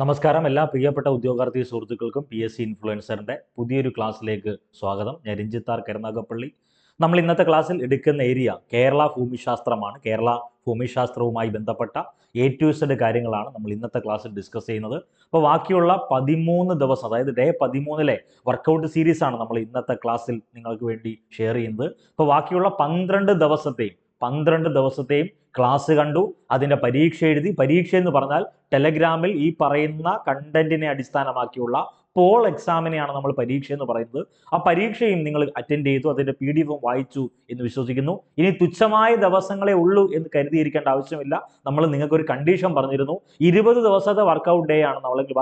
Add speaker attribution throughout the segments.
Speaker 1: നമസ്കാരം എല്ലാ പ്രിയപ്പെട്ട ഉദ്യോഗാർത്ഥി സുഹൃത്തുക്കൾക്കും PSC ഇൻഫ്ലുവൻസറിൻ്റെ പുതിയൊരു ക്ലാസ്സിലേക്ക് സ്വാഗതം. ഞാൻ രഞ്ജിത്താർ കരുനാഗപ്പള്ളി. നമ്മൾ ഇന്നത്തെ ക്ലാസ്സിൽ എടുക്കുന്ന ഏരിയ കേരള ഭൂമിശാസ്ത്രമാണ്. കേരള ഭൂമിശാസ്ത്രവുമായി ബന്ധപ്പെട്ട A to Z കാര്യങ്ങളാണ് നമ്മൾ ഇന്നത്തെ ക്ലാസ്സിൽ ഡിസ്കസ് ചെയ്യുന്നത്. അപ്പോൾ ബാക്കിയുള്ള 13 ദിവസം, അതായത് ഡേ 13 വർക്കൗട്ട് സീരീസാണ് നമ്മൾ ഇന്നത്തെ ക്ലാസ്സിൽ നിങ്ങൾക്ക് വേണ്ടി ഷെയർ ചെയ്യുന്നത്. അപ്പോൾ ബാക്കിയുള്ള 12 ദിവസത്തെയും ക്ലാസ് കണ്ടു, അതിൻ്റെ പരീക്ഷ എഴുതി. പരീക്ഷ എന്ന് പറഞ്ഞാൽ ടെലഗ്രാമിൽ ഈ പറയുന്ന കണ്ടന്റിനെ അടിസ്ഥാനമാക്കിയുള്ള പോൾ എക്സാമിനെയാണ് നമ്മൾ പരീക്ഷ എന്ന് പറയുന്നത്. ആ പരീക്ഷയും നിങ്ങൾ അറ്റൻഡ് ചെയ്തു, അതിൻ്റെ PDF വായിച്ചു എന്ന് വിശ്വസിക്കുന്നു. ഇനി തുച്ഛമായ ദിവസങ്ങളെ ഉള്ളൂ എന്ന് കരുതിയിരിക്കേണ്ട ആവശ്യമില്ല. നമ്മൾ നിങ്ങൾക്കൊരു കണ്ടീഷൻ പറഞ്ഞിരുന്നു, 20 ദിവസത്തെ വർക്കൗട്ട് ഡേ ആണ്, അല്ലെങ്കിൽ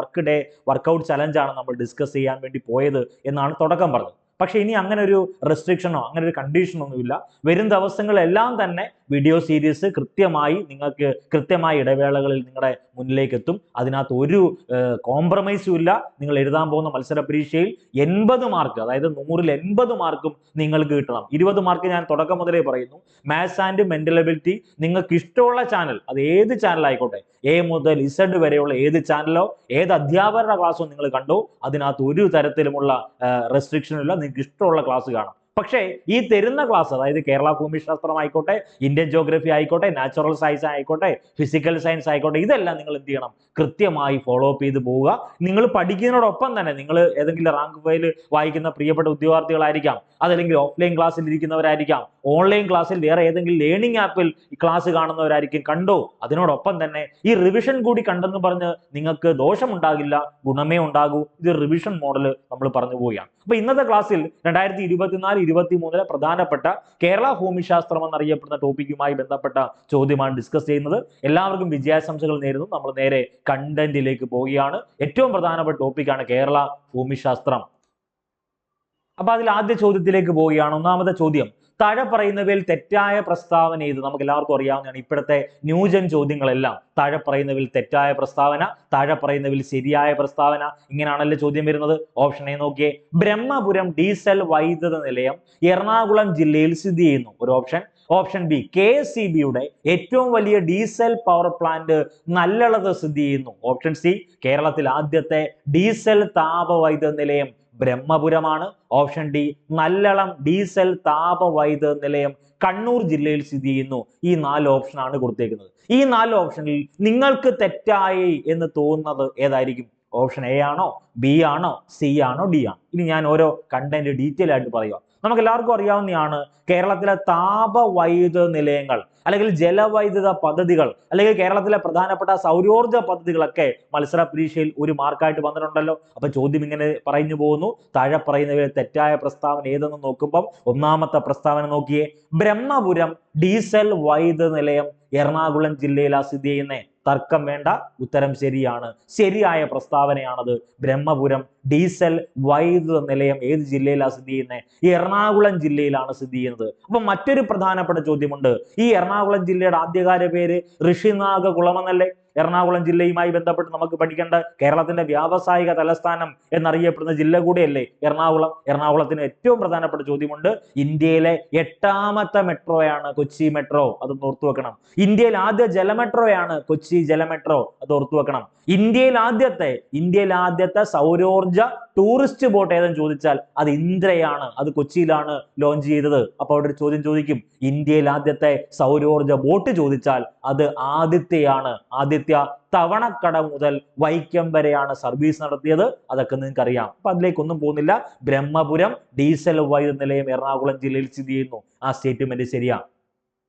Speaker 1: വർക്കൗട്ട് ചലഞ്ചാണ് നമ്മൾ ഡിസ്കസ് ചെയ്യാൻ വേണ്ടി പോയത് എന്നാണ് തുടക്കം പറഞ്ഞത്. പക്ഷേ ഇനി അങ്ങനെ ഒരു റെസ്ട്രിക്ഷനോ അങ്ങനെ ഒരു കണ്ടീഷനോ ഒന്നുമില്ല. വരും ദിവസങ്ങളെല്ലാം തന്നെ വീഡിയോ സീരീസ് കൃത്യമായി നിങ്ങൾക്ക് കൃത്യമായ ഇടവേളകളിൽ നിങ്ങളുടെ മുന്നിലേക്ക് എത്തും. അതിനകത്ത് ഒരു കോംപ്രമൈസും ഇല്ല. നിങ്ങൾ എഴുതാൻ പോകുന്ന മത്സര പരീക്ഷയിൽ 80 മാർക്ക്, അതായത് 100-ൽ 80 മാർക്കും നിങ്ങൾക്ക് കിട്ടണം. 20 മാർക്ക് ഞാൻ തുടക്കം മുതലേ പറയുന്നു. മാത്സ് ആൻഡ് മെന്റൽ എബിലിറ്റി നിങ്ങൾക്ക് ഇഷ്ടമുള്ള ചാനൽ, അത് ഏത് ചാനൽ ആയിക്കോട്ടെ, A മുതൽ Z വരെയുള്ള ഏത് ചാനലോ ഏത് അധ്യാപകരുടെ ക്ലാസ്സോ നിങ്ങൾ കണ്ടോ, അതിനകത്ത് ഒരു തരത്തിലുമുള്ള റെസ്ട്രിക്ഷനും ഇല്ല. നിങ്ങൾക്ക് ഇഷ്ടമുള്ള ക്ലാസ് കാണാം. പക്ഷേ ഈ തരുന്ന ക്ലാസ്, അതായത് കേരള ഭൂമിശാസ്ത്രം ആയിക്കോട്ടെ, ഇന്ത്യൻ ജോഗ്രഫി ആയിക്കോട്ടെ, നാച്ചുറൽ സയൻസ് ആയിക്കോട്ടെ, ഫിസിക്കൽ സയൻസ് ആയിക്കോട്ടെ, ഇതെല്ലാം നിങ്ങൾ എന്ത് ചെയ്യണം? കൃത്യമായി ഫോളോ അപ്പ് ചെയ്ത് പോവുക. നിങ്ങൾ പഠിക്കുന്നതിനോടൊപ്പം തന്നെ നിങ്ങൾ ഏതെങ്കിലും റാങ്ക് ഫയൽ വായിക്കുന്ന പ്രിയപ്പെട്ട ഉദ്യോഗാർത്ഥികളായിരിക്കാം, അതല്ലെങ്കിൽ ഓഫ്ലൈൻ ക്ലാസ്സിൽ ഇരിക്കുന്നവരായിരിക്കാം, ഓൺലൈൻ ക്ലാസ്സിൽ വേറെ ഏതെങ്കിലും ലേണിംഗ് ആപ്പിൽ ഈ ക്ലാസ് കാണുന്നവരായിരിക്കും. കണ്ടോ, അതിനോടൊപ്പം തന്നെ ഈ റിവിഷൻ കൂടി കണ്ടെന്ന് പറഞ്ഞ് നിങ്ങൾക്ക് ദോഷമുണ്ടാകില്ല, ഗുണമേ ഉണ്ടാകൂ. ഇത് റിവിഷൻ മോഡൽ നമ്മൾ പറഞ്ഞു പോവുകയാണ്. അപ്പൊ ഇന്നത്തെ ക്ലാസ്സിൽ 2024-23 പ്രധാനപ്പെട്ട കേരള ഭൂമിശാസ്ത്രം എന്നറിയപ്പെടുന്ന ടോപ്പിക്കുമായി ബന്ധപ്പെട്ട ചോദ്യമാണ് ഡിസ്കസ് ചെയ്യുന്നത്. എല്ലാവർക്കും വിജയാശംസകൾ നേരുന്നു. നമ്മൾ നേരെ കണ്ടന്റിലേക്ക് പോവുകയാണ്. ഏറ്റവും പ്രധാനപ്പെട്ട ടോപ്പിക്കാണ് കേരള ഭൂമിശാസ്ത്രം. അപ്പൊ അതിൽ ആദ്യ ചോദ്യത്തിലേക്ക് പോവുകയാണ്. ഒന്നാമത്തെ ചോദ്യം, താഴെ പറയുന്നവയിൽ തെറ്റായ പ്രസ്താവന ഏത്? നമുക്ക് എല്ലാവർക്കും അറിയാവുന്നതാണ് ഇപ്പോഴത്തെ ന്യൂജൻ ചോദ്യങ്ങളെല്ലാം. താഴെ പറയുന്നവയിൽ തെറ്റായ പ്രസ്താവന, താഴെ പറയുന്നവയിൽ ശരിയായ പ്രസ്താവന, ഇങ്ങനെയാണല്ലോ ചോദ്യം വരുന്നത്. ഓപ്ഷൻ എ നോക്കിയേ, ബ്രഹ്മപുരം ഡീസൽ വൈദ്യുത നിലയം എറണാകുളം ജില്ലയിൽ സ്ഥിതി ചെയ്യുന്നു. ഒരു ഓപ്ഷൻ. ഓപ്ഷൻ ബി, KSEBയുടെ ഏറ്റവും വലിയ ഡീസൽ പവർ പ്ലാന്റ് നല്ലളത്ത് സ്ഥിതി ചെയ്യുന്നു. ഓപ്ഷൻ സി, കേരളത്തിൽ ആദ്യത്തെ ഡീസൽ താപവൈദ്യുത നിലയം ബ്രഹ്മപുരമാണ്. ഓപ്ഷൻ ഡി, നല്ലളം ഡീസൽ താപവൈദ്യുത നിലയം കണ്ണൂർ ജില്ലയിൽ സ്ഥിതി ചെയ്യുന്നു. ഈ 4 ഓപ്ഷനാണ് കൊടുത്തേക്കുന്നത്. ഈ 4 ഓപ്ഷനിൽ നിങ്ങൾക്ക് തെറ്റായി എന്ന് തോന്നുന്നത് ഏതായിരിക്കും? ഓപ്ഷൻ എ ആണോ, ബി ആണോ, സി ആണോ, ഡി ആണോ? ഇനി ഞാൻ ഓരോ കണ്ടന്റ് ഡീറ്റെയിൽ ആയിട്ട് പറയുക. നമുക്ക് എല്ലാവർക്കും അറിയാവുന്നതാണ്, കേരളത്തിലെ താപവൈദ്യുത നിലയങ്ങൾ അല്ലെങ്കിൽ ജലവൈദ്യുത പദ്ധതികൾ അല്ലെങ്കിൽ കേരളത്തിലെ പ്രധാനപ്പെട്ട സൗരോർജ്ജ പദ്ധതികളൊക്കെ മത്സര പരീക്ഷയിൽ ഒരു മാർക്കായിട്ട് വന്നിട്ടുണ്ടല്ലോ. അപ്പൊ ചോദ്യം ഇങ്ങനെ പറഞ്ഞു പോകുന്നു, താഴെ പറയുന്നവയിൽ തെറ്റായ പ്രസ്താവന ഏതെന്ന് നോക്കുമ്പോൾ ഒന്നാമത്തെ പ്രസ്താവന നോക്കിയേ, ബ്രഹ്മപുരം ഡീസൽ വൈദ്യുത നിലയം എറണാകുളം ജില്ലയിലാണ് സ്ഥിതി ചെയ്യുന്നത്. തർക്കം വേണ്ട, ഉത്തരം ശരിയാണ്. ശരിയായ പ്രസ്താവനയാണത്. ബ്രഹ്മപുരം ഡീസൽ വൈദ്യുത നിലയം ഏത് ജില്ലയിലാണ് സ്ഥിതി ചെയ്യുന്നത്? എറണാകുളം ജില്ലയിലാണ് സ്ഥിതി ചെയ്യുന്നത്. അപ്പൊ മറ്റൊരു പ്രധാനപ്പെട്ട ചോദ്യമുണ്ട്. ഈ എറണാകുളം ജില്ലയുടെ ആദ്യകാല പേര് ഋഷിനാഗകുളം എന്നല്ലേ? എറണാകുളം ജില്ലയുമായി ബന്ധപ്പെട്ട് നമുക്ക് പഠിക്കേണ്ട കേരളത്തിന്റെ വ്യാവസായിക തലസ്ഥാനം എന്നറിയപ്പെടുന്ന ജില്ല കൂടിയല്ലേ എറണാകുളം? എറണാകുളത്തിന് ഏറ്റവും പ്രധാനപ്പെട്ട ചോദ്യമുണ്ട്. ഇന്ത്യയിലെ 8ാമത്തെ മെട്രോയാണ് കൊച്ചി മെട്രോ, അതൊന്ന് ഓർത്തു വെക്കണം. ഇന്ത്യയിൽ ആദ്യ ജലമെട്രോയാണ് കൊച്ചി ജലമെട്രോ, അത് ഓർത്തു വെക്കണം. ഇന്ത്യയിൽ ആദ്യത്തെ സൗരോർജ ടൂറിസ്റ്റ് ബോട്ട് ഏതെന്ന് ചോദിച്ചാൽ അത് ഇന്ദ്രയാണ്, അത് കൊച്ചിയിലാണ് ലോഞ്ച് ചെയ്തത്. അപ്പോൾ അവിടെ ഒരു ചോദ്യം ചോദിക്കും, ഇന്ത്യയിൽ ആദ്യത്തെ സൗരോർജ ബോട്ട് ചോദിച്ചാൽ അത് ആദിത്യയാണ്. ആദിത്യ തവണക്കട മുതൽ വൈക്കം വരെയാണ് സർവീസ് നടത്തിയത്. അതൊക്കെ നിങ്ങൾക്ക് അറിയാം. അപ്പൊ അതിലേക്കൊന്നും പോകുന്നില്ല. ബ്രഹ്മപുരം ഡീസൽ വൈദ്യുത നിലയം എറണാകുളം ജില്ലയിൽ സ്ഥിതി ചെയ്യുന്നു. ആ സ്റ്റേറ്റ്മെന്റ് ശരിയാണ്.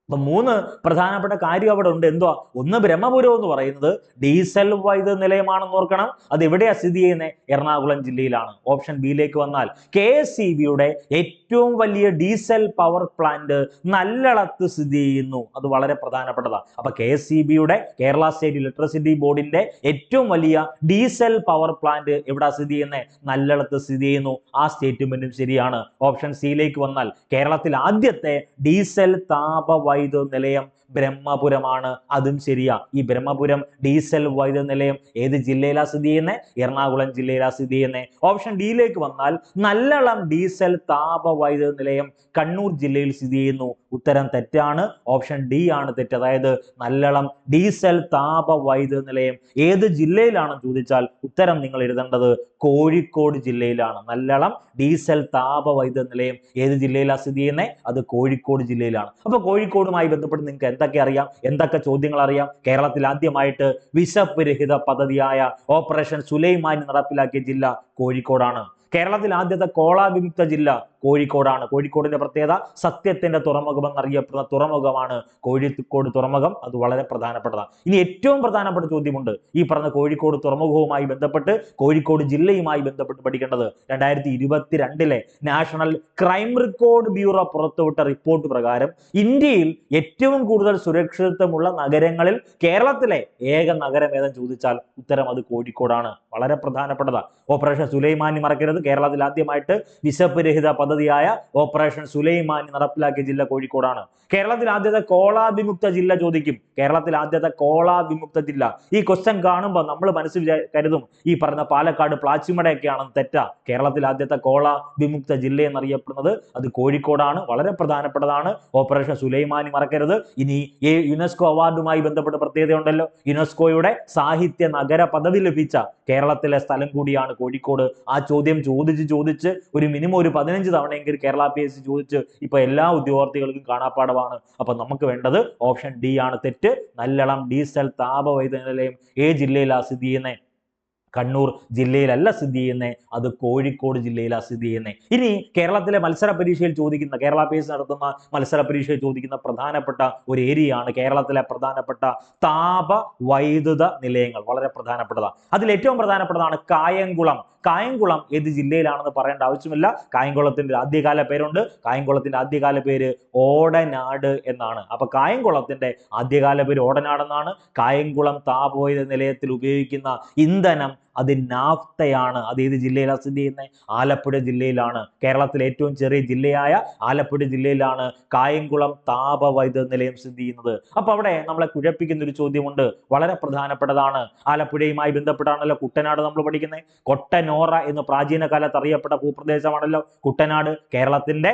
Speaker 1: അപ്പൊ 3 പ്രധാനപ്പെട്ട കാര്യം അവിടെ ഉണ്ട്. എന്തുവാ? ഒന്ന്, ബ്രഹ്മപുരം എന്ന് പറയുന്നത് ഡീസൽ വൈദ്യുത നിലയമാണെന്ന് ഓർക്കണം. അത് എവിടെയാ സ്ഥിതി ചെയ്യുന്നത്? എറണാകുളം ജില്ലയിലാണ്. ഓപ്ഷൻ ബിയിലേക്ക് വന്നാൽ, KSEBയുടെ ഏറ്റവും വലിയ ഡീസൽ പവർ പ്ലാന്റ് നല്ലളത്ത് സ്ഥിതി ചെയ്യുന്നു. അത് വളരെ പ്രധാനപ്പെട്ടതാണ്. അപ്പൊ KSEBയുടെ, കേരള സ്റ്റേറ്റ് ഇലക്ട്രിസിറ്റി ബോർഡിന്റെ ഏറ്റവും വലിയ ഡീസൽ പവർ പ്ലാന്റ് എവിടെ സ്ഥിതി ചെയ്യുന്നത്? നല്ലളത്ത് സ്ഥിതി ചെയ്യുന്നു. ആ സ്റ്റേറ്റ്മെന്റും ശരിയാണ്. ഓപ്ഷൻ സിയിലേക്ക് വന്നാൽ, കേരളത്തിൽ ആദ്യത്തെ ഡീസൽ താപ വൈദ്യുത നിലയം ബ്രഹ്മപുരമാണ്. അതും ശരിയാ. ഈ ബ്രഹ്മപുരം ഡീസൽ വൈദ്യുത നിലയം ഏത് ജില്ലയിലാണ് സ്ഥിതി ചെയ്യുന്നത്? എറണാകുളം ജില്ലയിലാണ് സ്ഥിതി ചെയ്യുന്നത്. ഓപ്ഷൻ ഡിയിലേക്ക് വന്നാൽ നല്ലളം ഡീസൽ താപ വൈദ്യുത നിലയം കണ്ണൂർ ജില്ലയിൽ സ്ഥിതി ചെയ്യുന്നു. ഉത്തരം തെറ്റാണ്. ഓപ്ഷൻ ഡി ആണ് തെറ്റ്. അതായത് നല്ലളം ഡീസൽ താപ വൈദ്യുത നിലയം ഏത് ജില്ലയിലാണെന്ന് ചോദിച്ചാൽ ഉത്തരം നിങ്ങൾ എഴുതേണ്ടത് കോഴിക്കോട് ജില്ലയിലാണ്. നല്ലളം ഡീസൽ താപ വൈദ്യുത നിലയം ഏത് ജില്ലയിലാണ് സ്ഥിതി ചെയ്യുന്നത്? അത് കോഴിക്കോട് ജില്ലയിലാണ്. അപ്പൊ കോഴിക്കോടുമായി ബന്ധപ്പെട്ട് നിങ്ങൾക്ക് എന്തൊക്കെ അറിയാം, എന്തൊക്കെ ചോദ്യങ്ങൾ അറിയാം? കേരളത്തിൽ ആദ്യമായിട്ട് വിശപ്പ് രഹിത പദ്ധതിയായ ഓപ്പറേഷൻ സുലൈമാൻ നടപ്പിലാക്കിയ ജില്ല കോഴിക്കോടാണ്. കേരളത്തിൽ ആദ്യത്തെ കോള വിമുക്ത ജില്ല കോഴിക്കോടാണ്. കോഴിക്കോടിന്റെ പ്രത്യേകത സത്യത്തിന്റെ തുറമുഖം എന്നറിയപ്പെടുന്ന തുറമുഖമാണ് കോഴിക്കോട് തുറമുഖം. അത് വളരെ പ്രധാനപ്പെട്ടതാണ്. ഇനി ഏറ്റവും പ്രധാനപ്പെട്ട ചോദ്യമുണ്ട്. ഈ പറഞ്ഞ കോഴിക്കോട് തുറമുഖവുമായി ബന്ധപ്പെട്ട് കോഴിക്കോട് ജില്ലയുമായി ബന്ധപ്പെട്ട് പഠിക്കേണ്ടത് 2022 നാഷണൽ ക്രൈം റെക്കോർഡ് ബ്യൂറോ പുറത്തുവിട്ട റിപ്പോർട്ട് പ്രകാരം ഇന്ത്യയിൽ ഏറ്റവും കൂടുതൽ സുരക്ഷിതത്വമുള്ള നഗരങ്ങളിൽ കേരളത്തിലെ ഏക നഗരം ഏതെന്ന് ചോദിച്ചാൽ ഉത്തരം അത് കോഴിക്കോടാണ്. വളരെ പ്രധാനപ്പെട്ടതാണ്. ഓപ്പറേഷൻ സുലൈമാനി മറക്കരുത്. കേരളത്തിൽ ആദ്യമായിട്ട് വിശപ്പ് രഹിത പദ്ധതിയായ ഓപ്പറേഷൻ സുലൈമാനി നടപ്പിലാക്കിയ ജില്ല കോഴിക്കോടാണ്. കേരളത്തിൽ ആദ്യത്തെ കോള വിമുക്ത ജില്ല ചോദിക്കും. കേരളത്തിൽ ആദ്യത്തെ കോള വിമുക്ത ജില്ല. ഈ ക്വസ്റ്റ്യൻ കാണുമ്പോൾ നമ്മൾ മനസ്സിൽ കരുതും ഈ പറഞ്ഞ പാലക്കാട് പ്ലാച്ചിമടയൊക്കെയാണെന്ന്. തെറ്റാ. കേരളത്തിൽ ആദ്യത്തെ കോള വിമുക്ത ജില്ല എന്നറിയപ്പെടുന്നത് അത് കോഴിക്കോടാണ്. വളരെ പ്രധാനപ്പെട്ടതാണ്. ഓപ്പറേഷൻ സുലൈമാനി മറക്കരുത്. ഇനി ഈ യുനെസ്കോ അവാർഡുമായി ബന്ധപ്പെട്ട പ്രത്യേകതയുണ്ടല്ലോ. യുനെസ്കോയുടെ സാഹിത്യ നഗര പദവി ലഭിച്ച കേരളത്തിലെ സ്ഥലം കൂടിയാണ് കോഴിക്കോട്. ആ ചോദ്യം ചോദിച്ച് ഒരു മിനിമം ഒരു 15 തവണയെങ്കിലും കേരള PSC ചോദിച്ച് ഇപ്പൊ എല്ലാ ഉദ്യോഗാർത്ഥികൾക്കും കാണാപ്പാടമാണ്. അപ്പൊ നമുക്ക് വേണ്ടത് ഓപ്ഷൻ ഡി ആണ് തെറ്റ്. നല്ലളം ഡീസൽ താപ വൈദ്യുത നിലയം ഏത് ജില്ലയിലാണ് സ്ഥിതി ചെയ്യുന്നത്? കണ്ണൂർ ജില്ലയിലല്ല സ്ഥിതി ചെയ്യുന്നത്, അത് കോഴിക്കോട് ജില്ലയിലാണ് സ്ഥിതി ചെയ്യുന്നത്. ഇനി കേരളത്തിലെ മത്സര പരീക്ഷയിൽ ചോദിക്കുന്ന, കേരള PSC നടത്തുന്ന മത്സര പരീക്ഷയിൽ ചോദിക്കുന്ന പ്രധാനപ്പെട്ട ഒരു ഏരിയയാണ് കേരളത്തിലെ പ്രധാനപ്പെട്ട താപ വൈദ്യുത നിലയങ്ങൾ. വളരെ പ്രധാനപ്പെട്ടതാണ്. അതിൽ ഏറ്റവും പ്രധാനപ്പെട്ടതാണ് കായംകുളം. കായംകുളം ഏത് ജില്ലയിലാണെന്ന് പറയേണ്ട ആവശ്യമില്ല. കായംകുളത്തിന്റെ ആദ്യകാല പേരുണ്ട്. കായംകുളത്തിന്റെ ആദ്യകാല പേര് ഓടനാട് എന്നാണ്. അപ്പൊ കായംകുളത്തിന്റെ ആദ്യകാല പേര് ഓടനാട് എന്നാണ്. കായംകുളം താപവൈദ്യുത നിലയത്തിൽ ഉപയോഗിക്കുന്ന ഇന്ധനം അത് നാഫ്തയാണ്. അത് ഏത് ജില്ലയിലാണ് സ്ഥിതി ചെയ്യുന്നത്? ആലപ്പുഴ ജില്ലയിലാണ്. കേരളത്തിലെ ഏറ്റവും ചെറിയ ജില്ലയായ ആലപ്പുഴ ജില്ലയിലാണ് കായംകുളം താപവൈദ്യുത നിലയം സ്ഥിതി ചെയ്യുന്നത്. അപ്പൊ അവിടെ നമ്മളെ കുഴപ്പിക്കുന്ന ഒരു ചോദ്യമുണ്ട്, വളരെ പ്രധാനപ്പെട്ടതാണ്. ആലപ്പുഴയുമായി ബന്ധപ്പെട്ടാണല്ലോ കുട്ടനാട് നമ്മൾ പഠിക്കുന്നത്. കൊട്ടനോറ എന്ന് പ്രാചീന കാലത്ത് അറിയപ്പെട്ട ഭൂപ്രദേശമാണല്ലോ കുട്ടനാട്. കേരളത്തിന്റെ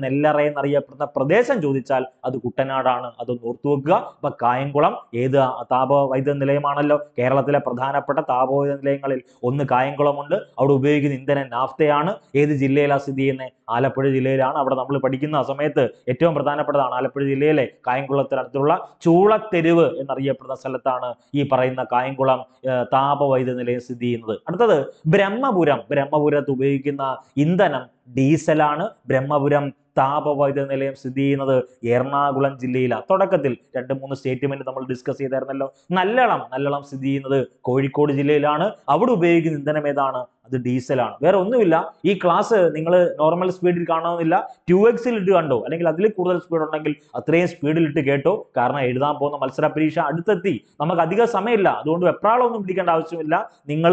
Speaker 1: നെല്ലറ എന്നറിയപ്പെടുന്ന പ്രദേശം ചോദിച്ചാൽ അത് കുട്ടനാടാണ്. അതൊന്ന് ഓർത്തു വെക്കുക. അപ്പൊ കായംകുളം ഏത് താപവൈദ്യുത നിലയമാണല്ലോ? കേരളത്തിലെ പ്രധാനപ്പെട്ട താപവൈദ്യുത നിലയങ്ങളിൽ ഒന്ന് കായംകുളമുണ്ട്. അവിടെ ഉപയോഗിക്കുന്ന ഇന്ധനം നാഫ്തയാണ്. ഏത് ജില്ലയിലാണ് സ്ഥിതി ചെയ്യുന്നത്? ആലപ്പുഴ ജില്ലയിലാണ്. അവിടെ നമ്മൾ പഠിക്കുന്ന സമയത്ത് ഏറ്റവും പ്രധാനപ്പെട്ടതാണ് ആലപ്പുഴ ജില്ലയിലെ കായംകുളത്തിനടുത്തുള്ള ചൂളത്തെരുവ് എന്നറിയപ്പെടുന്ന സ്ഥലത്താണ് ഈ പറയുന്ന കായംകുളം താപവൈദ്യുത നിലയം സ്ഥിതി ചെയ്യുന്നത്. അടുത്തത് ബ്രഹ്മപുരത്ത് ഉപയോഗിക്കുന്ന ഇന്ധനം ഡീസലാണ്. ബ്രഹ്മപുരം താപവൈദ്യുത നിലയം സ്ഥിതി ചെയ്യുന്നത് എറണാകുളം ജില്ലയിലാണ്. തുടക്കത്തിൽ 2-3 സ്റ്റേറ്റ്മെന്റ് നമ്മൾ ഡിസ്കസ് ചെയ്തായിരുന്നല്ലോ. നല്ലളം സ്ഥിതി ചെയ്യുന്നത് കോഴിക്കോട് ജില്ലയിലാണ്. അവിടെ ഉപയോഗിക്കുന്ന ഇന്ധനം ഏതാണ്? അത് ഡീസലാണ്. വേറെ ഒന്നുമില്ല. ഈ ക്ലാസ് നിങ്ങൾ നോർമൽ സ്പീഡിൽ കാണണമെന്നില്ല. 2x ഇട്ട് കണ്ടോ, അല്ലെങ്കിൽ അതിൽ കൂടുതൽ സ്പീഡ് ഉണ്ടെങ്കിൽ അത്രയും സ്പീഡിൽ ഇട്ട് കേട്ടോ. കാരണം എഴുതാൻ പോകുന്ന മത്സര പരീക്ഷ അടുത്തെത്തി. നമുക്ക് അധികം സമയമില്ല. അതുകൊണ്ട് വെപ്രാളമൊന്നും പിടിക്കേണ്ട ആവശ്യമില്ല. നിങ്ങൾ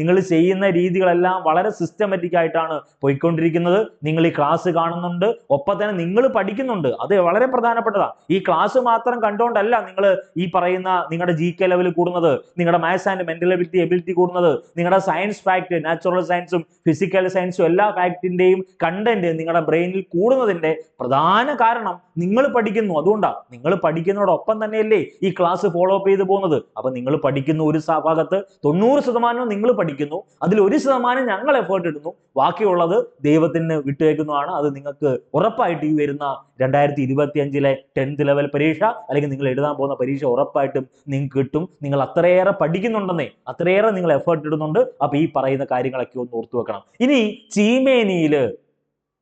Speaker 1: നിങ്ങൾ ചെയ്യുന്ന രീതികളെല്ലാം വളരെ സിസ്റ്റമാറ്റിക് ആയിട്ടാണ് പോയിക്കൊണ്ടിരിക്കുന്നത്. നിങ്ങൾ ഈ ക്ലാസ് കാണുന്നുണ്ട്, ഒപ്പം തന്നെ നിങ്ങൾ പഠിക്കുന്നുണ്ട്. അത് വളരെ പ്രധാനപ്പെട്ടതാണ്. ഈ ക്ലാസ് മാത്രം കണ്ടുകൊണ്ടല്ല നിങ്ങൾ ഈ പറയുന്ന നിങ്ങളുടെ GK ലെവൽ കൂടുന്നത്, നിങ്ങളുടെ മാത്സ് ആൻഡ് മെന്റൽ എബിലിറ്റി കൂടുന്നത്, നിങ്ങളുടെ സയൻസ് ഫാക്ട്, നാച്ചുറൽ സയൻസും ഫിസിക്കൽ സയൻസും എല്ലാ ഫാക്ടിന്റെയും കണ്ടന്റ് നിങ്ങളുടെ ബ്രെയിനിൽ കൂടുന്നതിന്റെ പ്രധാന കാരണം നിങ്ങൾ പഠിക്കുന്നു. അതുകൊണ്ടാണ്. നിങ്ങൾ പഠിക്കുന്നതോടൊപ്പം തന്നെയല്ലേ ഈ ക്ലാസ് ഫോളോ അപ്പ് ചെയ്ത് പോകുന്നത്. അപ്പൊ നിങ്ങൾ പഠിക്കുന്ന ഒരു ഭാഗത്ത് 90% നിങ്ങൾ പഠിക്കുന്നു, അതിൽ 1% ഞങ്ങൾ എഫേർട്ട് ഇടുന്നു, ബാക്കിയുള്ളത് ദൈവത്തിന് വിട്ടുവെക്കുന്നതാണ്. അത് നിങ്ങൾക്ക് ഉറപ്പായിട്ട് ഈ വരുന്ന 2025 10th ലെവൽ പരീക്ഷ അല്ലെങ്കിൽ നിങ്ങൾ എഴുതാൻ പോകുന്ന പരീക്ഷ ഉറപ്പായിട്ടും നിങ്ങൾക്ക് കിട്ടും. നിങ്ങൾ അത്രയേറെ പഠിക്കുന്നുണ്ടെന്നേ, അത്രയേറെ നിങ്ങൾ എഫേർട്ട് ഇടുന്നുണ്ട്. അപ്പൊ ഈ പറയുന്ന കാര്യങ്ങളൊക്കെ ഒന്ന് ഓർത്തു വെക്കണം. ഇനി ചീമേനിയിൽ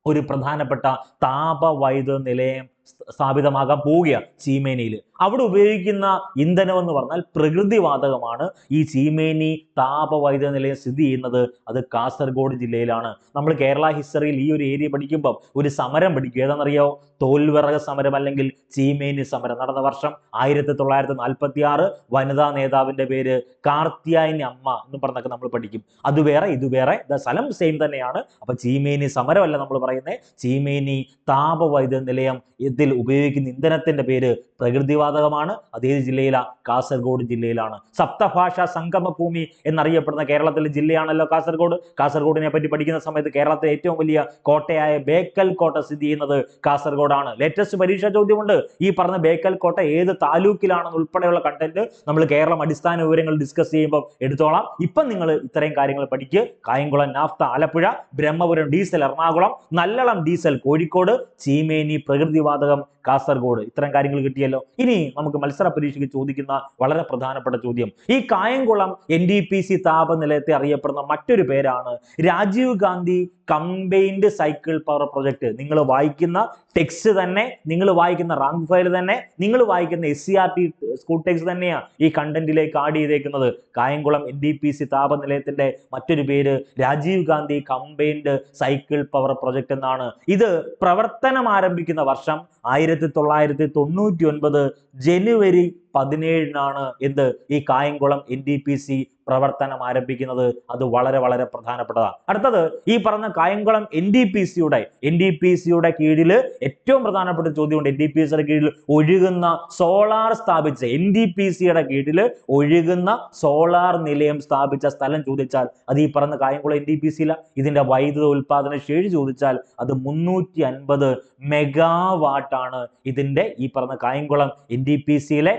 Speaker 1: ഒരു പ്രധാനപ്പെട്ട താപവൈദ്യുത നിലയം സ്ഥാപിതമാകാൻ പോവുകയാണ് ചീമേനിയിൽ. അവിടെ ഉപയോഗിക്കുന്ന ഇന്ധനം എന്ന് പറഞ്ഞാൽ പ്രകൃതിവാതകമാണ്. ഈ ചീമേനി താപവൈദ്യുത നിലയം സ്ഥിതി ചെയ്യുന്നത് അത് കാസർഗോഡ് ജില്ലയിലാണ്. നമ്മൾ കേരള ഹിസ്റ്ററിയിൽ ഈ ഒരു ഏരിയ പഠിക്കുമ്പോൾ ഒരു സമരം പഠിക്കും. ഏതാണെന്നറിയോ? തോൽവിറക സമരം അല്ലെങ്കിൽ ചീമേനി സമരം നടന്ന വർഷം 1946. വനിതാ നേതാവിന്റെ പേര് കാർത്യായനി അമ്മ എന്ന് പറഞ്ഞൊക്കെ നമ്മൾ പഠിക്കും. അത് വേറെ ഇത് വേറെ, സ്ഥലം സെയിം തന്നെയാണ്. അപ്പൊ ചീമേനി സമരമല്ല നമ്മൾ പറയുന്നത്, ചീമേനി താപവൈദ്യുത നിലയം ഇതിൽ ഉപയോഗിക്കുന്ന ഇന്ധനത്തിന്റെ പേര് പ്രകൃതിവാതകമാണ്. അതേത് ജില്ലയിലാണ്? കാസർഗോഡ് ജില്ലയിലാണ്. സപ്തഭാഷാ സംഗമഭൂമി എന്നറിയപ്പെടുന്ന കേരളത്തിലെ ജില്ലയാണല്ലോ കാസർഗോഡ്. കാസർഗോഡിനെ പറ്റി പഠിക്കുന്ന സമയത്ത് കേരളത്തിലെ ഏറ്റവും വലിയ കോട്ടയായ ബേക്കൽ കോട്ട സ്ഥിതി ചെയ്യുന്നത് കാസർഗോഡാണ്. ലേറ്റസ്റ്റ് പരീക്ഷാ ചോദ്യമുണ്ട്. ഈ പറഞ്ഞ ബേക്കൽ കോട്ട ഏത് താലൂക്കിലാണെന്ന് ഉൾപ്പെടെയുള്ള കണ്ടന്റ് നമ്മൾ കേരളം അടിസ്ഥാന വിവരങ്ങൾ ഡിസ്കസ് ചെയ്യുമ്പോൾ എടുത്തോളാം. ഇപ്പം നിങ്ങൾ ഇത്രയും കാര്യങ്ങൾ പഠിക്കുക. Kayamkulam naphtha Alappuzha, Brahmapuram diesel Ernakulam, Nallalam diesel Kozhikode, Cheemeni പ്രകൃതിവാതകം കാസർഗോഡ്. ഇത്തരം കാര്യങ്ങൾ കിട്ടിയല്ലോ. ഇനി നമുക്ക് മത്സര പരീക്ഷയ്ക്ക് ചോദിക്കുന്ന വളരെ പ്രധാനപ്പെട്ട ചോദ്യം, ഈ കായംകുളം NTPC താപനിലയത്തെ അറിയപ്പെടുന്ന മറ്റൊരു പേരാണ് Rajiv Gandhi combined cycle power project. നിങ്ങൾ വായിക്കുന്ന ടെക്സ്റ്റ് തന്നെ, നിങ്ങൾ വായിക്കുന്ന റാങ്ക് ഫയൽ തന്നെ, നിങ്ങൾ വായിക്കുന്ന SCERT സ്കൂൾ ടെക്സ്റ്റ് തന്നെയാണ് ഈ കണ്ടന്റിലേക്ക് ആഡ് ചെയ്തേക്കുന്നത്. കായംകുളം NTPC താപനിലയത്തിന്റെ മറ്റൊരു പേര് Rajiv Gandhi combined cycle power project എന്നാണ്. ഇത് പ്രവർത്തനം ആരംഭിക്കുന്ന വർഷം 1999 ജനുവരി 17 എന്ത് ഈ കായംകുളം NTPC പ്രവർത്തനം ആരംഭിക്കുന്നത്. അത് വളരെ വളരെ പ്രധാനപ്പെട്ടതാണ്. അടുത്തത് ഈ പറഞ്ഞ കായംകുളം NTPC-യുടെ കീഴിൽ ഏറ്റവും പ്രധാനപ്പെട്ട ചോദ്യമുണ്ട്. NTPC-യുടെ കീഴിൽ ഒഴുകുന്ന സോളാർ സ്ഥാപിച്ച NTPC-യുടെ കീഴിൽ ഒഴുകുന്ന സോളാർ നിലയം സ്ഥാപിച്ച സ്ഥലം ചോദിച്ചാൽ അത് ഈ പറഞ്ഞ കായംകുളം NTPC-യില. ഇതിന്റെ വൈദ്യുത ഉൽപാദന ശേഷി ചോദിച്ചാൽ അത് 350 മെഗാവാട്ടാണ്. ഇതിന്റെ ഈ പറഞ്ഞ കായംകുളം NTPC-യിലെ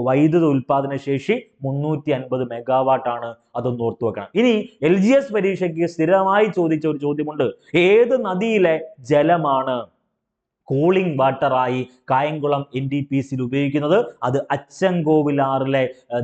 Speaker 1: വൈദ്യുത ഉൽപാദന ശേഷി 350 മെഗാവാട്ടാണ്. അതൊന്ന് ഓർത്തു വെക്കണം. ഇനി LGS പരീക്ഷയ്ക്ക് സ്ഥിരമായി ചോദിച്ച ഒരു ചോദ്യമുണ്ട്. ഏത് നദിയിലെ ജലമാണ് കൂളിംഗ് വാട്ടറായി കായംകുളം NTPC-യിൽ ഉപയോഗിക്കുന്നത്? അത് അച്ചൻകോവിലാറിലെ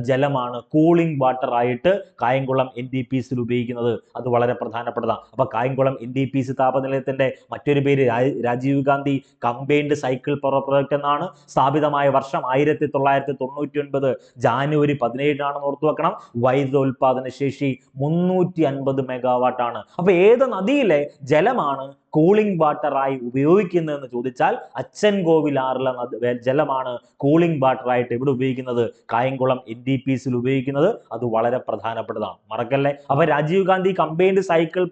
Speaker 1: ജലമാണ് കൂളിംഗ് വാട്ടർ ആയിട്ട് കായംകുളം NTPC-യിൽ ഉപയോഗിക്കുന്നത്. അത് വളരെ പ്രധാനപ്പെട്ടതാണ്. അപ്പൊ കായംകുളം NTPC താപനിലയത്തിന്റെ മറ്റൊരു പേര് Rajiv Gandhi combined cycle power project എന്നാണ്. സ്ഥാപിതമായ വർഷം 1999 ജാനുവരി 17 ഓർത്തു വെക്കണം. വൈദ്യുത ഉൽപാദന ശേഷി 350 മെഗാവാട്ടാണ്. അപ്പൊ ഏത് നദിയിലെ ജലമാണ് കൂളിംഗ് വാട്ടറായി ഉപയോഗിക്കുന്നതെന്ന് ചോദിച്ചാൽ അച്ചൻകോവിലാറിലെ ജലമാണ് കൂളിംഗ് വാട്ടറായിട്ട് ഇവിടെ ഉപയോഗിക്കുന്നത്. കായംകുളം NTPC-യിൽ ഉപയോഗിക്കുന്നത്. അത് വളരെ പ്രധാനപ്പെട്ടതാണ്, മറക്കല്ലേ. അപ്പൊ രാജീവ് ഗാന്ധി കമ്പൈൻഡ് സൈക്കിൾ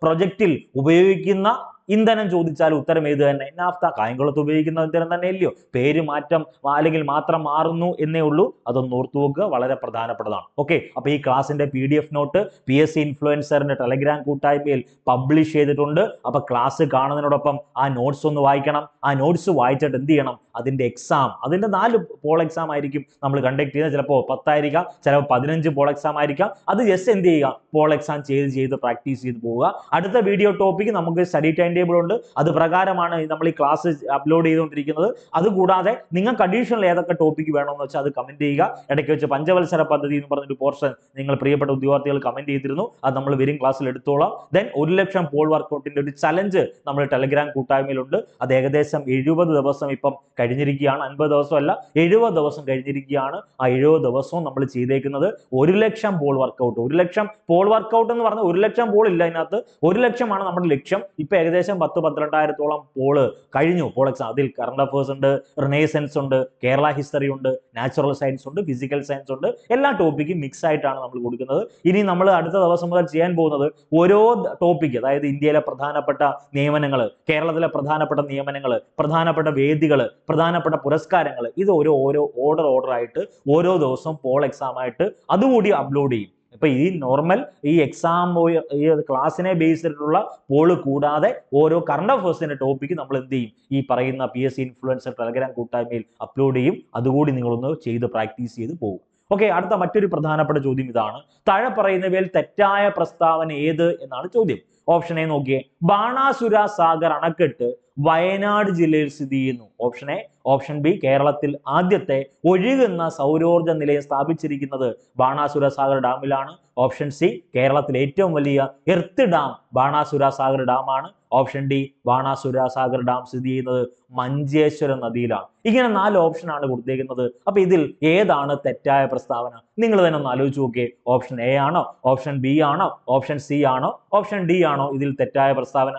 Speaker 1: പ്രൊജക്റ്റിൽ ഉപയോഗിക്കുന്ന ഇന്ധനം ചോദിച്ചാൽ ഉത്തരം ഏത് തന്നെ? നാഫ്ത. കായംകുളത്ത് ഉപയോഗിക്കുന്ന ഇന്ധനം തന്നെ അല്ലയോ? പേര് മാറ്റം അല്ലെങ്കിൽ മാത്രം മാറുന്നു എന്നേ ഉള്ളൂ. അതൊന്ന് ഓർത്തു വെക്കുക, വളരെ പ്രധാനപ്പെട്ടതാണ്. ഓക്കെ, അപ്പൊ ഈ ക്ലാസിന്റെ PDF നോട്ട് PSC ഇൻഫ്ലുവൻസറിന്റെ ടെലഗ്രാം കൂട്ടായ്മയിൽ പബ്ലിഷ് ചെയ്തിട്ടുണ്ട്. അപ്പൊ ക്ലാസ് കാണുന്നതിനോടൊപ്പം ആ നോട്ട്സ് ഒന്ന് വായിക്കണം. ആ നോട്ട്സ് വായിച്ചിട്ട് എന്ത് ചെയ്യണം? അതിന്റെ എക്സാം, അതിന്റെ 4 പോൾ എക്സാം ആയിരിക്കും നമ്മൾ കണ്ടക്ട് ചെയ്യുന്നത്. ചിലപ്പോൾ 10 ആയിരിക്കാം, ചിലപ്പോൾ 15 പോൾ എക്സാം ആയിരിക്കാം. അത് ജസ്റ്റ് എന്ത് ചെയ്യുക? പോൾ എക്സാം ചെയ്ത് പ്രാക്ടീസ് ചെയ്ത് പോവുക. അടുത്ത വീഡിയോ ടോപ്പിക് നമുക്ക് സ്റ്റഡി ടൈം ടേബിൾ ഉണ്ട്. അത് പ്രകാരമാണ് നമ്മൾ ഈ ക്ലാസ് അപ്ലോഡ് ചെയ്തുകൊണ്ടിരിക്കുന്നത്. അതുകൂടാതെ നിങ്ങൾക്ക് അഡീഷണൽ ഏതൊക്കെ ടോപ്പിക് വേണമെന്ന് വെച്ചാൽ അത് കമന്റ് ചെയ്യുക. ഇടയ്ക്ക് വെച്ച് പഞ്ചവത്സര പദ്ധതി എന്ന് പറഞ്ഞൊരു പോർഷൻ നിങ്ങൾ പ്രിയപ്പെട്ട ഉദ്യോഗാർത്ഥികൾ കമന്റ് ചെയ്തിരുന്നു. അത് നമ്മൾ വരും ക്ലാസ്സിൽ എടുത്തോളാം. ദെൻ 1 ലക്ഷം പോൾ വർക്കൗട്ടിന്റെ ഒരു ചലഞ്ച് നമ്മൾ ടെലഗ്രാം കൂട്ടായ്മയിലുണ്ട്. അത് ഏകദേശം 70 ദിവസം ഇപ്പം കഴിഞ്ഞിരിക്കുകയാണ്. 50 ദിവസമല്ല, 70 ദിവസം കഴിഞ്ഞിരിക്കുകയാണ്. ആ 70 ദിവസവും നമ്മൾ ചെയ്തേക്കുന്നത് 1 ലക്ഷം പോൾ വർക്കൗട്ട്. 1 ലക്ഷം പോൾ വർക്കൗട്ട് എന്ന് പറഞ്ഞാൽ 1 ലക്ഷം പോൾ ഇല്ല ഇതിനകത്ത്, 1 ലക്ഷമാണ് നമ്മുടെ ലക്ഷ്യം. ഇപ്പൊ ഏകദേശം 10-12,000 പോള് കഴിഞ്ഞു പോൾ എക്സാം. അതിൽ കറണ്ട് അഫേഴ്സ് ഉണ്ട്, റിനേസൻസ് ഉണ്ട്, കേരള ഹിസ്റ്ററി ഉണ്ട്, നാച്ചുറൽ സയൻസ് ഉണ്ട്, ഫിസിക്കൽ സയൻസ് ഉണ്ട്. എല്ലാ ടോപ്പിക്കും മിക്സ് ആയിട്ടാണ് നമ്മൾ കൊടുക്കുന്നത്. ഇനി നമ്മൾ അടുത്ത ദിവസം മുതൽ ചെയ്യാൻ പോകുന്നത് ഓരോ ടോപ്പിക്, അതായത് ഇന്ത്യയിലെ പ്രധാനപ്പെട്ട നിയമനങ്ങൾ, കേരളത്തിലെ പ്രധാനപ്പെട്ട നിയമനങ്ങൾ, പ്രധാനപ്പെട്ട വേദികൾ, പ്രധാനപ്പെട്ട പുരസ്കാരങ്ങൾ, ഇത് ഓരോ ഓർഡർ ആയിട്ട് ഓരോ ദിവസവും പോൾ എക്സാം ആയിട്ട് അതുകൂടി അപ്ലോഡ് ചെയ്യും. ഇപ്പൊ ഈ നോർമൽ ഈ എക്സാം ഈ ക്ലാസ്സിനെ ബേസ് ചെയ്തിട്ടുള്ള പോള് കൂടാതെ ഓരോ കറണ്ട് അഫേഴ്സിന്റെ ടോപ്പിക്ക് നമ്മൾ എന്ത് ചെയ്യും? ഈ പറയുന്ന PSC ഇൻഫ്ലുവൻസർ ടെലഗ്രാം കൂട്ടായ്മയിൽ അപ്ലോഡ് ചെയ്യും. അതുകൂടി നിങ്ങളൊന്ന് ചെയ്ത് പ്രാക്ടീസ് ചെയ്ത് പോകും. ഓക്കെ, അടുത്ത മറ്റൊരു പ്രധാനപ്പെട്ട ചോദ്യം ഇതാണ്. താഴെ പറയുന്നവയിൽ തെറ്റായ പ്രസ്താവന ഏത് എന്നാണ് ചോദ്യം. ഓപ്ഷൻ എ നോക്കിയേ. ബാണാസുര സാഗർ അണക്കെട്ട് വയനാട് ജില്ലയിൽ സ്ഥിതി ചെയ്യുന്നു. Option A. Option B. കേരളത്തിൽ ആദ്യത്തെ ഒഴുകുന്ന സൗരോർജ്ജ നിലയം സ്ഥാപിച്ചിരിക്കുന്നത് ബാണാസുര സാഗർ ഡാമിലാണ്. Option C. കേരളത്തിൽ ഏറ്റവും വലിയ എർത്ത് ഡാം ബാണാസുര സാഗർ ഡാമാണ്. Option D. Banasura Sagar dam സ്ഥിതി ചെയ്യുന്നത് മഞ്ചേശ്വരം നദിയിലാണ്. ഇങ്ങനെ 4 ഓപ്ഷനാണ് കൊടുത്തേക്കുന്നത്. അപ്പൊ ഇതിൽ ഏതാണ് തെറ്റായ പ്രസ്താവന? നിങ്ങൾ തന്നെ ഒന്ന് ആലോചിച്ച് നോക്കിയേ. ഓപ്ഷൻ എ ആണോ? ഓപ്ഷൻ ബി ആണോ? ഓപ്ഷൻ സി ആണോ? ഓപ്ഷൻ ഡി ആണോ ഇതിൽ തെറ്റായ പ്രസ്താവന?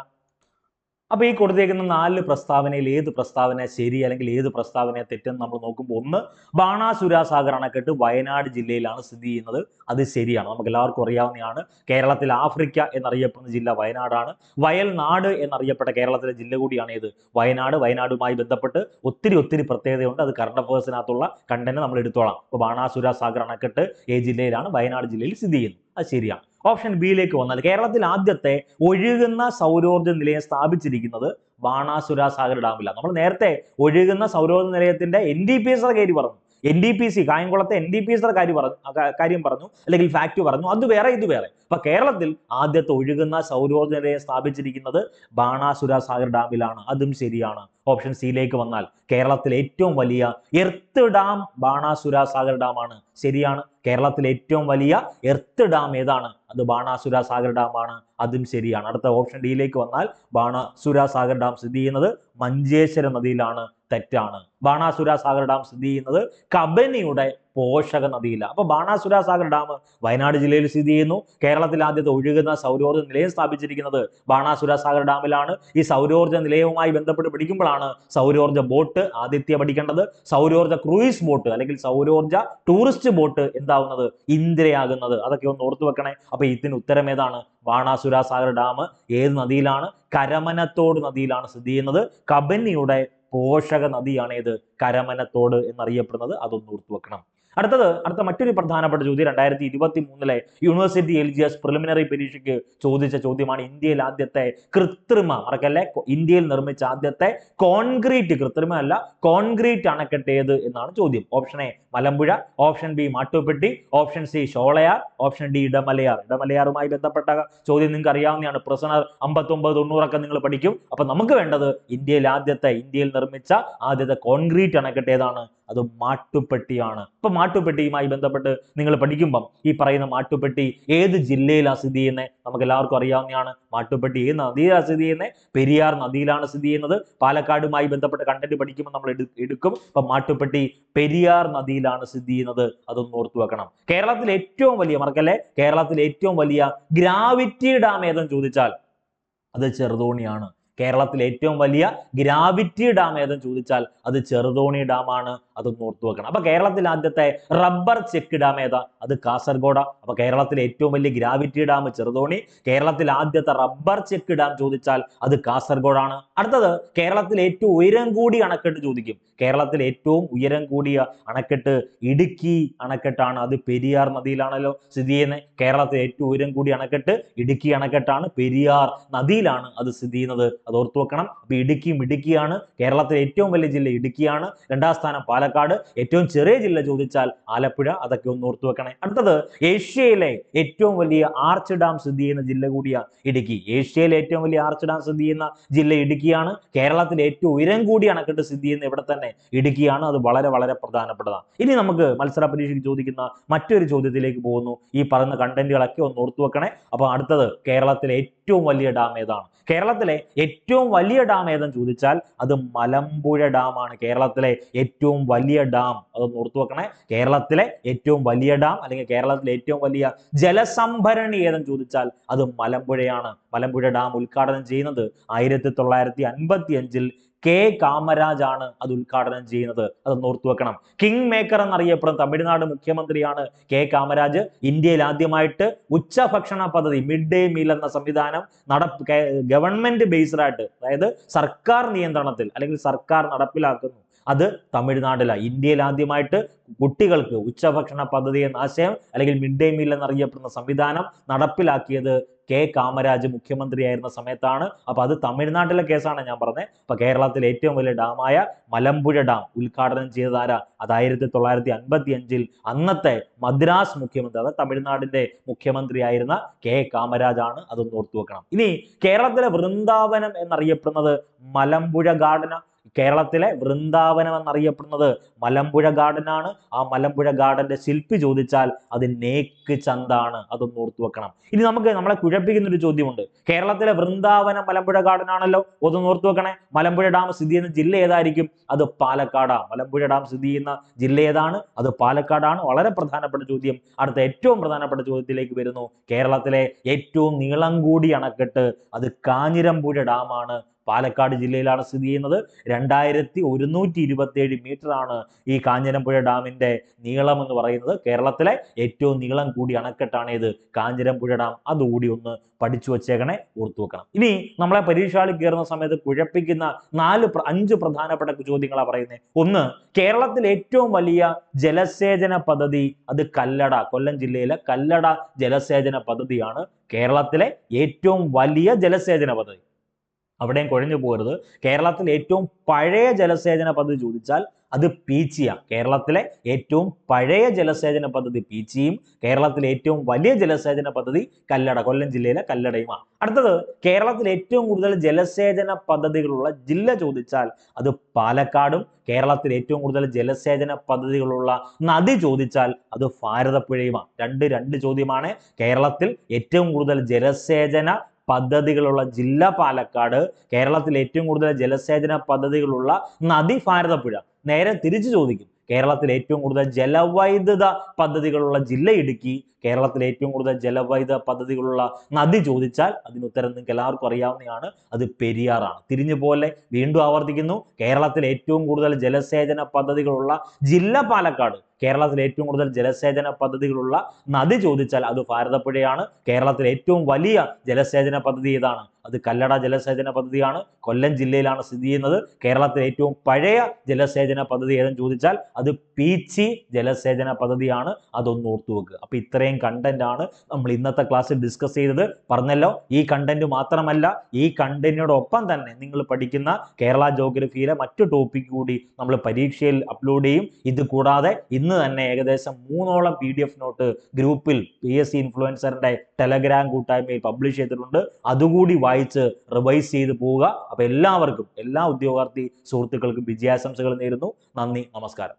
Speaker 1: അപ്പോൾ ഈ കൊടുത്തേക്കുന്ന 4 പ്രസ്താവനയിൽ ഏത് പ്രസ്താവന ശരി അല്ലെങ്കിൽ ഏത് പ്രസ്താവന തെറ്റെന്ന് നമ്മൾ നോക്കുമ്പോൾ, ഒന്ന്, ബാണാസുര സാഗർ അണക്കെട്ട് വയനാട് ജില്ലയിലാണ് സ്ഥിതി ചെയ്യുന്നത്. അത് ശരിയാണ്. നമുക്ക് എല്ലാവർക്കും അറിയാവുന്നതാണ്. കേരളത്തിൽ ആഫ്രിക്ക എന്നറിയപ്പെടുന്ന ജില്ല വയനാടാണ്. വയൽനാട് എന്നറിയപ്പെട്ട കേരളത്തിലെ ജില്ല കൂടിയാണ് ഇത് വയനാട്. വയനാടുമായി ബന്ധപ്പെട്ട് ഒത്തിരി പ്രത്യേകതയുണ്ട്. അത് കറണ്ട് അഫയേഴ്സിനകത്തുള്ള കണ്ടന്റ് നമ്മൾ എടുത്തോളാം. അപ്പോൾ ബാണാസുര സാഗർ അണക്കെട്ട് ഏത് ജില്ലയിലാണ്? വയനാട് ജില്ലയിൽ സ്ഥിതി ചെയ്യുന്നു. അത് ശരിയാണ്. ഓപ്ഷൻ ബിയിലേക്ക് വന്നാൽ, കേരളത്തിൽ ആദ്യത്തെ ഒഴുകുന്ന സൗരോർജ്ജ നിലയം സ്ഥാപിച്ചിരിക്കുന്നത് ബാണാസുര സാഗർ ഡാമിലാണ്. നമ്മൾ നേരത്തെ ഒഴുകുന്ന സൗരോർജ്ജ നിലയത്തിന്റെ NTPC കാര്യം പറഞ്ഞു. NTPC കായംകുളത്തെ NTPC കാര്യം പറഞ്ഞു, അല്ലെങ്കിൽ ഫാക്ട് പറഞ്ഞു. അത് വേറെ, ഇത് വേറെ. അപ്പൊ കേരളത്തിൽ ആദ്യത്തെ ഒഴുകുന്ന സൗരോർജ്ജ നിലയം സ്ഥാപിച്ചിരിക്കുന്നത് ബാണാസുര സാഗർ ഡാമിലാണ്. അതും ശരിയാണ്. ഓപ്ഷൻ സിയിലേക്ക് വന്നാൽ, കേരളത്തിലെ ഏറ്റവും വലിയ earth dam Banasura Sagar dam ആണ്. ശരിയാണ്. കേരളത്തിലെ ഏറ്റവും വലിയ എർത്ത് ഡാം ഏതാണ്? അത് ബാണാസുര സാഗർ ഡാം ആണ്. അതും ശരിയാണ്. അടുത്ത ഓപ്ഷൻ ഡിയിലേക്ക് വന്നാൽ, ബാണാസുര സാഗർ ഡാം സ്ഥിതി ചെയ്യുന്നത് മഞ്ചേശ്വര നദിയിലാണ്. തെറ്റാണ്. ബാണാസുര സാഗർ ഡാം സ്ഥിതി ചെയ്യുന്നത് കബനിയുടെ പോഷക നദിയിലാണ്. അപ്പൊ ബാണാസുര സാഗർ ഡാം വയനാട് ജില്ലയിൽ സ്ഥിതി ചെയ്യുന്നു. കേരളത്തിൽ ആദ്യത്തെ ഒഴുകുന്ന സൗരോർജ്ജ നിലയം സ്ഥാപിച്ചിരിക്കുന്നത് ബാണാസുര സാഗർ ഡാമിലാണ്. ഈ സൗരോർജ്ജ നിലയവുമായി ബന്ധപ്പെട്ട് പഠിക്കുമ്പോഴാണ് സൗരോർജ്ജ ബോട്ട് ആദിത്യ പഠിക്കേണ്ടത്. സൗരോർജ്ജ ക്രൂയിസ് ബോട്ട് അല്ലെങ്കിൽ സൗരോർജ്ജ ടൂറിസ്റ്റ് ബോട്ട് എന്താവുന്നത്? ഇന്ദ്രയാകുന്നത്. അതൊക്കെ ഒന്ന് ഓർത്തു വെക്കണേ. അപ്പൊ ഇതിന് ഉത്തരം ഏതാണ്? ബാണാസുര സാഗർ ഡാം ഏത് നദിയിലാണ്? കരമനത്തോട് നദിയിലാണ് സ്ഥിതി ചെയ്യുന്നത്. കബനിയുടെ പോഷക നദിയാണ് ഏത്? കരമനത്തോട് എന്നറിയപ്പെടുന്നത്. അതൊന്ന് ഓർത്തു വെക്കണം. അടുത്ത മറ്റൊരു പ്രധാനപ്പെട്ട ചോദ്യം 2023 യൂണിവേഴ്സിറ്റി LGS പ്രിലിമിനറി പരീക്ഷയ്ക്ക് ചോദിച്ച ചോദ്യമാണ്. ഇന്ത്യയിൽ ആദ്യത്തെ കൃത്രിമ, മറക്കല്ലേ, ഇന്ത്യയിൽ നിർമ്മിച്ച ആദ്യത്തെ കോൺക്രീറ്റ്, കൃത്രിമ അല്ല, കോൺക്രീറ്റ് അണക്കെട്ട് ഏത് എന്നാണ് ചോദ്യം. Option A Malampuzha, option B Mattupetty, option C Sholayar, option D Idamalayar. ഇടമലയാറുമായി ബന്ധപ്പെട്ട ചോദ്യം നിങ്ങൾക്ക് അറിയാവുന്നതാണ്. പ്രശ്ന 59, 90 ഒക്കെ നിങ്ങൾ പഠിക്കും. അപ്പൊ നമുക്ക് വേണ്ടത് ഇന്ത്യയിൽ നിർമ്മിച്ച ആദ്യത്തെ കോൺക്രീറ്റ് അണക്കെട്ട് ഏതാണ്? അത് മാട്ടുപ്പെട്ടിയാണ്. അപ്പൊ മാട്ടുപ്പെട്ടിയുമായി ബന്ധപ്പെട്ട് നിങ്ങൾ പഠിക്കുമ്പം ഈ പറയുന്ന മാട്ടുപ്പെട്ടി ഏത് ജില്ലയിലാണ് സ്ഥിതി ചെയ്യുന്നത്? നമുക്ക് എല്ലാവർക്കും അറിയാവുന്നതാണ്. മാട്ടുപ്പെട്ടി ഏത് നദിയിലാണ് സ്ഥിതി ചെയ്യുന്നത്? പെരിയാർ നദിയിലാണ് സ്ഥിതി ചെയ്യുന്നത്. പാലക്കാടുമായി ബന്ധപ്പെട്ട കണ്ടന്റ് പഠിക്കുമ്പോൾ നമ്മൾ എടുക്കും. അപ്പൊ മാട്ടുപ്പെട്ടി പെരിയാർ നദിയിലാണ് സ്ഥിതി ചെയ്യുന്നത്. അതൊന്ന് ഓർത്തു വെക്കണം. കേരളത്തിൽ ഏറ്റവും വലിയ, മറക്കല്ലേ, കേരളത്തിൽ ഏറ്റവും വലിയ ഗ്രാവിറ്റി ഡാം ഏതെന്ന് ചോദിച്ചാൽ അത് ചെറുതോണിയാണ്. കേരളത്തിൽ ഏറ്റവും വലിയ ഗ്രാവിറ്റി ഡാം ഏതെന്ന് ചോദിച്ചാൽ അത് ചെറുതോണി ഡാം ആണ്. അതൊന്ന് ഓർത്തു വെക്കണം. അപ്പൊ കേരളത്തിൽ ആദ്യത്തെ റബ്ബർ ചെക്ക് ഡാം ഏതാ? അത് കാസർഗോഡ. അപ്പൊ കേരളത്തിലെ ഏറ്റവും വലിയ ഗ്രാവിറ്റി ഡാം ചെറുതോണി. കേരളത്തിൽ ആദ്യത്തെ റബ്ബർ ചെക്ക് ഡാം ചോദിച്ചാൽ അത് കാസർഗോഡാണ്. അടുത്തത്, കേരളത്തിൽ ഏറ്റവും ഉയരം കൂടിയ അണക്കെട്ട് ചോദിക്കും. കേരളത്തിൽ ഏറ്റവും ഉയരം കൂടിയ അണക്കെട്ട് ഇടുക്കി അണക്കെട്ടാണ്. അത് പെരിയാർ നദിയിലാണല്ലോ സ്ഥിതി ചെയ്യുന്നത്. കേരളത്തിൽ ഏറ്റവും ഉയരം കൂടിയ അണക്കെട്ട് ഇടുക്കി അണക്കെട്ടാണ്. പെരിയാർ നദിയിലാണ് അത് സ്ഥിതി ചെയ്യുന്നത്. അത് ഓർത്തു വെക്കണം. അപ്പൊ ഇടുക്കിയാണ്. കേരളത്തിലെ ഏറ്റവും വലിയ ജില്ല ഇടുക്കിയാണ്. രണ്ടാം സ്ഥാനം പാലക്കാട്. ഏറ്റവും ചെറിയ ജില്ല ചോദിച്ചാൽ ആലപ്പുഴ. അതൊക്കെ ഒന്ന് ഓർത്തു വെക്കണേ. അടുത്തത്, ഏഷ്യയിലെ ഏറ്റവും വലിയ ആർച്ച് ഡാം സ്ഥിതി ചെയ്യുന്ന ജില്ല കൂടിയ ഇടുക്കി. ഏഷ്യയിലെ ഏറ്റവും വലിയ ആർച്ച് ഡാം സ്ഥിതി ചെയ്യുന്ന ജില്ല ഇടുക്കിയാണ്. കേരളത്തിലെ ഏറ്റവും ഉയരം കൂടിയ അണക്കെട്ട് സ്ഥിതി ചെയ്യുന്ന ഇവിടെ തന്നെ ഇടുക്കിയാണ്. അത് വളരെ പ്രധാനപ്പെട്ടതാണ്. ഇനി നമുക്ക് മത്സര പരീക്ഷയ്ക്ക് ചോദിക്കുന്ന മറ്റൊരു ചോദ്യത്തിലേക്ക് പോകുന്നു. ഈ പറയുന്ന കണ്ടന്റുകളൊക്കെ ഒന്ന് ഓർത്തു വെക്കണേ. അപ്പൊ അടുത്തത്, കേരളത്തിലെ ഏറ്റവും വലിയ ഡാം ഏതാണ്? കേരളത്തിലെ ഏറ്റവും വലിയ ഡാം ഏതെന്ന് ചോദിച്ചാൽ അത് മലമ്പുഴ ഡാം ആണ്. കേരളത്തിലെ ഏറ്റവും വലിയ ഡാം, അതൊന്ന് ഓർത്തു വെക്കണേ. കേരളത്തിലെ ഏറ്റവും വലിയ ഡാം അല്ലെങ്കിൽ കേരളത്തിലെ ഏറ്റവും വലിയ ജലസംഭരണി ഏതെന്ന് ചോദിച്ചാൽ അത് മലമ്പുഴയാണ്. മലമ്പുഴ ഡാം ഉദ്ഘാടനം ചെയ്യുന്നത് 1955 കെ കാമരാജ് ആണ് അത് ഉദ്ഘാടനം ചെയ്യുന്നത്. അതൊന്ന് ഓർത്തു വെക്കണം. കിങ് മേക്കർ എന്നറിയപ്പെടുന്ന തമിഴ്നാട് മുഖ്യമന്ത്രിയാണ് കെ കാമരാജ്. ഇന്ത്യയിൽ ആദ്യമായിട്ട് ഉച്ചഭക്ഷണ പദ്ധതി, മിഡ് ഡേ മീൽ എന്ന സംവിധാനം ഗവൺമെന്റ് ബേസ്ഡ് ആയിട്ട്, അതായത് സർക്കാർ നിയന്ത്രണത്തിൽ അല്ലെങ്കിൽ സർക്കാർ നടപ്പിലാക്കുന്നു. അത് തമിഴ്നാട്ടിലാണ്. ഇന്ത്യയിൽ ആദ്യമായിട്ട് കുട്ടികൾക്ക് ഉച്ചഭക്ഷണ പദ്ധതി എന്ന ആശയം അല്ലെങ്കിൽ മിഡ് ഡേ മീൽ എന്നറിയപ്പെടുന്ന സംവിധാനം നടപ്പിലാക്കിയത് കെ കാമരാജ് മുഖ്യമന്ത്രിയായിരുന്ന സമയത്താണ്. അപ്പൊ അത് തമിഴ്നാട്ടിലെ കേസാണ് ഞാൻ പറഞ്ഞത്. അപ്പൊ കേരളത്തിലെ ഏറ്റവും വലിയ ഡാമായ മലമ്പുഴ ഡാം ഉദ്ഘാടനം ചെയ്തതാരാ? അത് 1955 അന്നത്തെ മദ്രാസ് മുഖ്യമന്ത്രി, അതായത് തമിഴ്നാടിന്റെ മുഖ്യമന്ത്രിയായിരുന്ന കെ കാമരാജ് ആണ്. അതൊന്ന് ഓർത്തു വെക്കണം. ഇനി കേരളത്തിലെ വൃന്ദാവനം എന്നറിയപ്പെടുന്നത് മലമ്പുഴ ഗാർഡന. കേരളത്തിലെ വൃന്ദാവനം എന്നറിയപ്പെടുന്നത് മലമ്പുഴ ഗാർഡൻ ആണ്. ആ മലമ്പുഴ ഗാർഡന്റെ ശില്പി ചോദിച്ചാൽ അത് നേക്ക് ചന്താണ്. അതൊന്ന് ഓർത്തു വെക്കണം. ഇനി നമ്മളെ കുഴപ്പിക്കുന്ന ഒരു ചോദ്യമുണ്ട്. കേരളത്തിലെ വൃന്ദാവനം മലമ്പുഴ ഗാർഡൻ ആണല്ലോ. അതൊന്ന് ഓർത്തു വെക്കണേ. മലമ്പുഴ ഡാം സ്ഥിതി ചെയ്യുന്ന ജില്ല ഏതായിരിക്കും? അത് പാലക്കാടാണ്. മലമ്പുഴ ഡാം സ്ഥിതി ചെയ്യുന്ന ജില്ല ഏതാണ്? അത് പാലക്കാടാണ്. വളരെ പ്രധാനപ്പെട്ട ചോദ്യം. അടുത്ത ഏറ്റവും പ്രധാനപ്പെട്ട ചോദ്യത്തിലേക്ക് വരുന്നു. കേരളത്തിലെ ഏറ്റവും നീളം കൂടിയ അണക്കെട്ട് അത് കാഞ്ഞിരമ്പുഴ ഡാമാണ്. പാലക്കാട് ജില്ലയിലാണ് സ്ഥിതി ചെയ്യുന്നത്. 2127 മീറ്ററാണ് ഈ കാഞ്ഞിരപ്പുഴ ഡാമിന്റെ നീളം എന്ന് പറയുന്നത്. കേരളത്തിലെ ഏറ്റവും നീളം കൂടിയ അണക്കെട്ടാണ് ഇത് കാഞ്ഞിരപ്പുഴ ഡാം. അതുകൂടി ഒന്ന് പഠിച്ചു വച്ചേക്കണേ, ഓർത്തു വെക്കണം. ഇനി നമ്മളെ പരീക്ഷകളിൽ കയറുന്ന സമയത്ത് കുഴപ്പിക്കുന്ന 5 പ്രധാനപ്പെട്ട ചോദ്യങ്ങളാണ് പറയുന്നത്. ഒന്ന്, കേരളത്തിൽ ഏറ്റവും വലിയ ജലസേചന പദ്ധതി അത് കല്ലട, കൊല്ലം ജില്ലയിലെ കല്ലട ജലസേചന പദ്ധതിയാണ് കേരളത്തിലെ ഏറ്റവും വലിയ ജലസേചന പദ്ധതി. അവിടെയും കുഴഞ്ഞു പോകരുത്. കേരളത്തിൽ ഏറ്റവും പഴയ ജലസേചന പദ്ധതി ചോദിച്ചാൽ അത് പീച്ചിയാണ്. കേരളത്തിലെ ഏറ്റവും പഴയ ജലസേചന പദ്ധതി പീച്ചിയും കേരളത്തിലെ ഏറ്റവും വലിയ ജലസേചന പദ്ധതി കല്ലട, കൊല്ലം ജില്ലയിലെ കല്ലടയുമാണ്. അടുത്തത്, കേരളത്തിൽ ഏറ്റവും കൂടുതൽ ജലസേചന പദ്ധതികളുള്ള ജില്ല ചോദിച്ചാൽ അത് പാലക്കാടും, കേരളത്തിൽ ഏറ്റവും കൂടുതൽ ജലസേചന പദ്ധതികളുള്ള നദി ചോദിച്ചാൽ അത് ഭാരതപ്പുഴയുമാണ്. രണ്ട് ചോദ്യമാണ്. കേരളത്തിൽ ഏറ്റവും കൂടുതൽ ജലസേചന പദ്ധതികളുള്ള ജില്ല പാലക്കാട്, കേരളത്തിൽ ഏറ്റവും കൂടുതൽ ജലസേചന പദ്ധതികളുള്ള നദി ഭാരതപ്പുഴ. നേരെ തിരിച്ചു ചോദിക്കും, കേരളത്തിൽ ഏറ്റവും കൂടുതൽ ജലവൈദ്യുത പദ്ധതികളുള്ള ജില്ല ഇടുക്കി, കേരളത്തിൽ ഏറ്റവും കൂടുതൽ ജലവൈദ്യുത പദ്ധതികളുള്ള നദി ചോദിച്ചാൽ അതിന് ഉത്തരം നിങ്ങൾക്ക് എല്ലാവർക്കും അറിയാവുന്നതാണ്, അത് പെരിയാറാണ്. തിരിഞ്ഞു പോലെ വീണ്ടും ആവർത്തിക്കുന്നു, കേരളത്തിൽ ഏറ്റവും കൂടുതൽ ജലസേചന പദ്ധതികളുള്ള ജില്ല പാലക്കാട്, കേരളത്തിൽ ഏറ്റവും കൂടുതൽ ജലസേചന പദ്ധതികളുള്ള നദി ചോദിച്ചാൽ അത് ഭാരതപ്പുഴയാണ്. കേരളത്തിൽ ഏറ്റവും വലിയ ജലസേചന പദ്ധതി ഏതാണ്? അത് കല്ലട ജലസേചന പദ്ധതിയാണ്. കൊല്ലം ജില്ലയിലാണ് സ്ഥിതി ചെയ്യുന്നത്. കേരളത്തിൽ ഏറ്റവും പഴയ ജലസേചന പദ്ധതി ഏതെന്ന് ചോദിച്ചാൽ അത് പീച്ചി ജലസേചന പദ്ധതിയാണ്. അതൊന്ന് ഓർത്തു വെക്കുക. അപ്പൊ ഇത്രയും കണ്ടന്റ് ആണ് നമ്മൾ ഇന്നത്തെ ക്ലാസ്സിൽ ഡിസ്കസ് ചെയ്തത്. പറഞ്ഞല്ലോ, ഈ കണ്ടന്റ് മാത്രമല്ല, ഈ കണ്ടന്റിനോടൊപ്പം തന്നെ നിങ്ങൾ പഠിക്കുന്ന കേരള ജോഗ്രഫിയിലെ മറ്റു ടോപ്പിക് കൂടി നമ്മൾ പരീക്ഷയിൽ അപ്ലോഡ് ചെയ്യും. ഇത് കൂടാതെ ഇന്ന് തന്നെ ഏകദേശം 3ഓളം PDF നോട്ട് ഗ്രൂപ്പിൽ PSC ഇൻഫ്ലുവൻസറിന്റെ ടെലഗ്രാം കൂട്ടായ്മയിൽ പബ്ലിഷ് ചെയ്തിട്ടുണ്ട്. അതുകൂടി വായിച്ച് റിവൈസ് ചെയ്ത് പോവുക. അപ്പൊ എല്ലാവർക്കും, എല്ലാ ഉദ്യോഗാർത്ഥി സുഹൃത്തുക്കൾക്കും വിജയാശംസകൾ നേരുന്നു. നന്ദി, നമസ്കാരം.